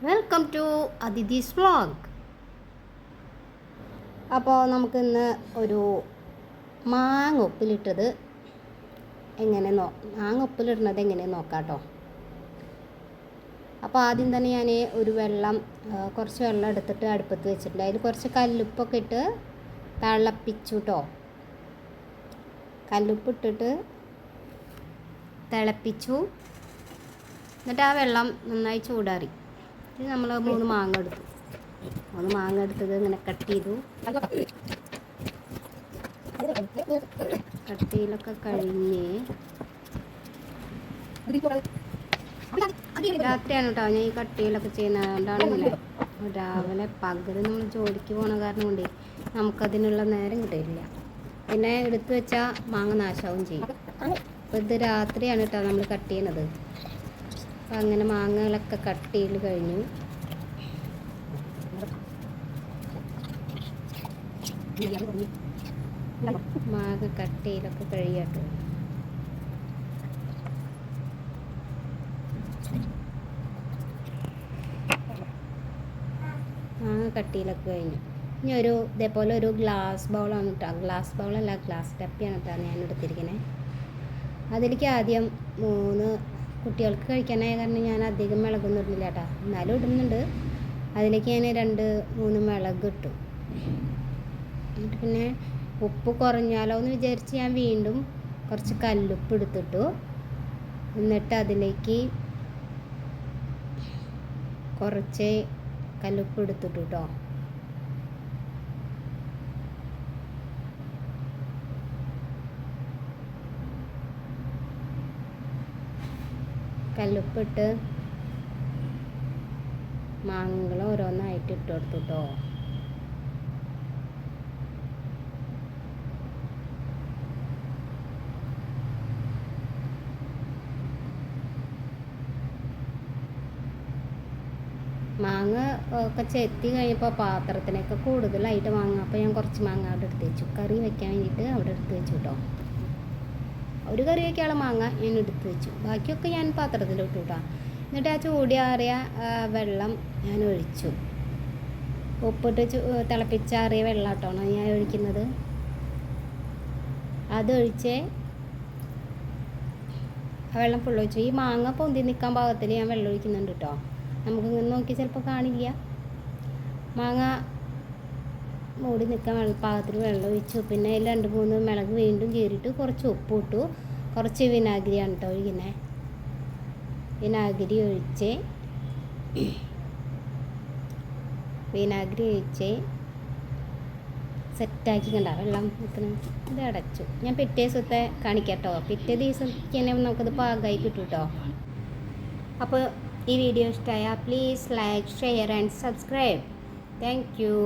Welcome to Athithi's vlog. അപ്പോൾ നമുക്കിന്ന് ഒരു മാങ്ങ ഉപ്പിലിട്ടത് മാങ്ങ ഉപ്പിലിടുന്നത് എങ്ങനെയെന്ന് നോക്കാം കേട്ടോ. അപ്പോൾ ആദ്യം തന്നെ ഞാൻ കുറച്ച് വെള്ളം എടുത്തിട്ട് അടുപ്പത്ത് വെച്ചിട്ടുണ്ട്. അതിൽ കുറച്ച് കല്ലുപ്പൊക്കെ ഇട്ട് തിളപ്പിച്ചു കേട്ടോ. കല്ലുപ്പിട്ടിട്ട് തിളപ്പിച്ചു. എന്നിട്ട് ആ വെള്ളം നന്നായി ചൂടാറി. നമ്മൾ 3 മാങ്ങ എടുത്തു. 3 മാങ്ങ എടുത്തത് ഇങ്ങനെ കട്ട് ചെയ്തു. കട്ടിയിലൊക്കെ കഴിഞ്ഞ് രാത്രിയാണ് കേട്ടോ ഞാൻ ഈ കട്ടിയിലൊക്കെ ചെയ്യുന്നതുകൊണ്ടാണ് ഇങ്ങനെ. രാവിലെ പകൽ നമ്മൾ ജോലിക്ക് പോണ കാരണം കൊണ്ട് നമുക്കതിനുള്ള നേരം കിട്ടില്ല. പിന്നെ എടുത്തു വെച്ചാൽ മാങ്ങ നാശാവും ചെയ്യും. അപ്പോൾ ഇത് രാത്രിയാണ് കേട്ടോ നമ്മൾ കട്ട് ചെയ്യണത്. അപ്പം അങ്ങനെ മാങ്ങകളൊക്കെ കട്ടിയിൽ കഴിഞ്ഞു. മാങ്ങ കട്ടിയിലൊക്കെ കഴിയട്ടോ. മാങ്ങ കട്ടിയിലൊക്കെ കഴിഞ്ഞു. ഇനി ഇതേപോലെ ഒരു ഗ്ലാസ് ബൗളാണ് കേട്ടോ. ഗ്ലാസ് ബൗളല്ല, ഗ്ലാസ് ടപ്പിയാണ് കേട്ടോ ഞാൻ എടുത്തിരിക്കുന്നത്. അതിലേക്ക് ആദ്യം 3 കുട്ടികൾക്ക് കഴിക്കാനായ കാരണം ഞാൻ അധികം മിളകൊന്നും ഇടുന്നില്ല കേട്ടോ. എന്നാലും ഇടുന്നുണ്ട്. അതിലേക്ക് ഞാൻ 2-3 മിളക് ഇട്ടു. എന്നിട്ട് പിന്നെ ഉപ്പ് കുറഞ്ഞാലോ എന്ന് വിചാരിച്ച് ഞാൻ വീണ്ടും കുറച്ച് കല്ലുപ്പ് എടുത്തിട്ടു. എന്നിട്ട് അതിലേക്ക് കുറച്ച് കല്ലുപ്പ് എടുത്തിട്ടു കേട്ടോ. കല്ലുപ്പിട്ട് മാങ്ങകൾ ഓരോന്നായിട്ട് ഇട്ട് കൊടുത്തു കേട്ടോ. മാങ്ങ ഒക്കെ ചെത്തി കഴിഞ്ഞപ്പോൾ പാത്രത്തിനൊക്കെ കൂടുതലായിട്ട് മാങ്ങ. അപ്പോൾ ഞാൻ കുറച്ച് മാങ്ങ അവിടെ എടുത്ത് വെച്ചു. കറി വെക്കാൻ വേണ്ടിയിട്ട് അവിടെ എടുത്ത് വെച്ചു കേട്ടോ. ഒരു കറി വയ്ക്കാനുള്ള മാങ്ങ ഞാൻ എടുത്ത് വെച്ചു. ബാക്കിയൊക്കെ ഞാൻ പാത്രത്തിലിട്ടു കേട്ടോ. എന്നിട്ട് ആ ചൂടിയാറിയ വെള്ളം ഞാൻ ഒഴിച്ചു. ഉപ്പിട്ട് തിളപ്പിച്ചാറിയ വെള്ളം കേട്ടോ ഞാൻ ഒഴിക്കുന്നത്. അതൊഴിച്ച് ആ വെള്ളം ഫുള്ള് ഒഴിച്ചു. ഈ മാങ്ങ പൊന്തി നിൽക്കാൻ പാകത്തിൽ ഞാൻ വെള്ളം ഒഴിക്കുന്നുണ്ട് കേട്ടോ. നമുക്കിങ്ങനെ നോക്കി ചിലപ്പോൾ കാണില്ല. മാങ്ങ മൂടി നിൽക്കാൻ പാകത്തിൽ വെള്ളം ഒഴിച്ചു. പിന്നെ അതിൽ 2-3 മിളക് വീണ്ടും കീറിയിട്ട് കുറച്ച് ഉപ്പ് ഇട്ടു. കുറച്ച് വിനാഗിരിയാണ് കേട്ടോ ഒഴിക്കുന്നത്. വിനാഗിരി ഒഴിച്ച് സെറ്റാക്കി കണ്ട വെള്ളം നിൽക്കണം. ഇത് അടച്ചു. ഞാൻ പിറ്റേ ദിവസത്തെ കാണിക്കാം കേട്ടോ. പിറ്റേ ദിവസത്തേക്ക് തന്നെ നമുക്കത് പാകമായി കിട്ടും കേട്ടോ. അപ്പോൾ ഈ വീഡിയോ ഇഷ്ടമായാൽ please like, share and subscribe. Thank you.